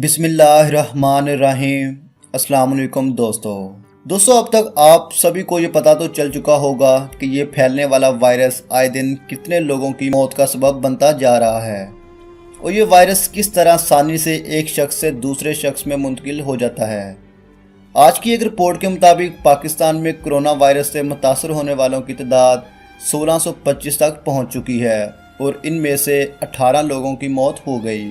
बिस्मिल्लाहिर्रहमानिर्रहीम। अस्सलाम वालेकुम दोस्तों अब तक आप सभी को ये पता तो चल चुका होगा कि ये फैलने वाला वायरस आए दिन कितने लोगों की मौत का सबब बनता जा रहा है और ये वायरस किस तरह आसानी से एक शख्स से दूसरे शख्स में मुंतकिल हो जाता है। आज की एक रिपोर्ट के मुताबिक पाकिस्तान में कोरोना वायरस से मुतासर होने वालों की तादाद 1625 तक पहुंच चुकी है और इनमें से 18 लोगों की मौत हो गई।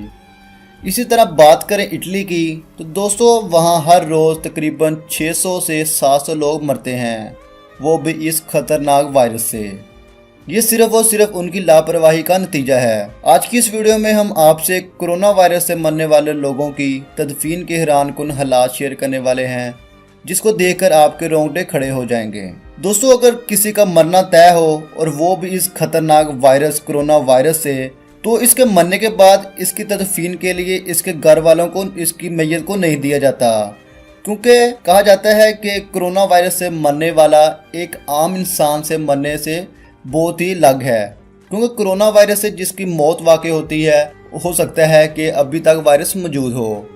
इसी तरह बात करें इटली की तो दोस्तों वहां हर रोज़ तकरीबन 600 से 700 लोग मरते हैं, वो भी इस खतरनाक वायरस से। ये सिर्फ और सिर्फ उनकी लापरवाही का नतीजा है। आज की इस वीडियो में हम आपसे कोरोना वायरस से मरने वाले लोगों की तदफीन के हैरानकुन हालात शेयर करने वाले हैं, जिसको देखकर आपके रोंगटे खड़े हो जाएंगे। दोस्तों अगर किसी का मरना तय हो और वो भी इस खतरनाक वायरस कोरोना वायरस से, तो इसके मरने के बाद इसकी तदफीन के लिए इसके घर वालों को इसकी मैयत को नहीं दिया जाता, क्योंकि कहा जाता है कि कोरोना वायरस से मरने वाला एक आम इंसान से मरने से बहुत ही अलग है। क्योंकि कोरोना वायरस से जिसकी मौत वाक़ई होती है हो सकता है कि अभी तक वायरस मौजूद हो,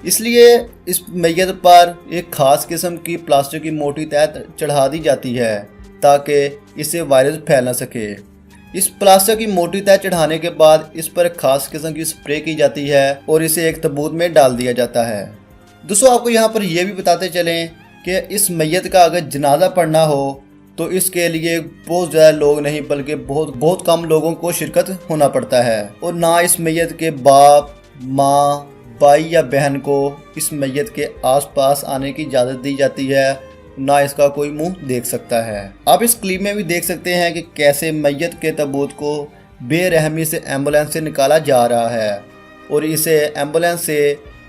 इसलिए इस मैयत पर एक ख़ास किस्म की प्लास्टिक की मोटी तह चढ़ा दी जाती है ताकि इससे वायरस फैल ना सके। इस प्लास्टिक की मोटी तह चढ़ाने के बाद इस पर एक खास किस्म की स्प्रे की जाती है और इसे एक तबूत में डाल दिया जाता है। दोस्तों आपको यहाँ पर यह भी बताते चलें कि इस मैयत का अगर जनाजा पढ़ना हो तो इसके लिए बहुत ज़्यादा लोग नहीं बल्कि बहुत कम लोगों को शिरकत होना पड़ता है और ना इस मैयत के बाप, माँ, भाई या बहन को इस मैयत के आसपास आने की इजाज़त दी जाती है, ना इसका कोई मुंह देख सकता है। आप इस क्लिप में भी देख सकते हैं कि कैसे मैयत के ताबूत को बेरहमी से एम्बुलेंस से निकाला जा रहा है और इसे एम्बुलेंस से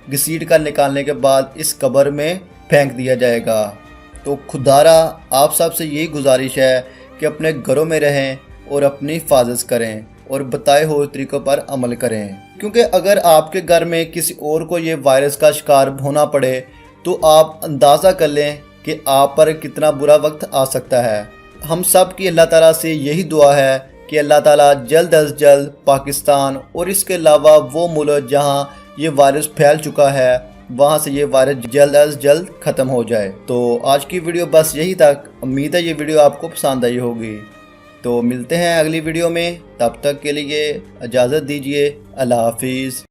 घसीट कर निकालने के बाद इस कब्र में फेंक दिया जाएगा। तो खुदारा आप सब से यही गुजारिश है कि अपने घरों में रहें और अपनी हिफाजत करें और बताए हुए तरीक़ों पर अमल करें, क्योंकि अगर आपके घर में किसी और को ये वायरस का शिकार होना पड़े तो आप अंदाज़ा कर लें कि आप पर कितना बुरा वक्त आ सकता है। हम सब की अल्लाह ताला से यही दुआ है कि अल्लाह ताला जल्द अज जल्द पाकिस्तान और इसके अलावा वो मुल्क जहां ये वायरस फैल चुका है वहां से ये वायरस जल्द अज जल्द ख़त्म हो जाए। तो आज की वीडियो बस यही तक। उम्मीद है ये वीडियो आपको पसंद आई होगी। तो मिलते हैं अगली वीडियो में, तब तक के लिए इजाज़त दीजिए। अल्लाह हाफिज़।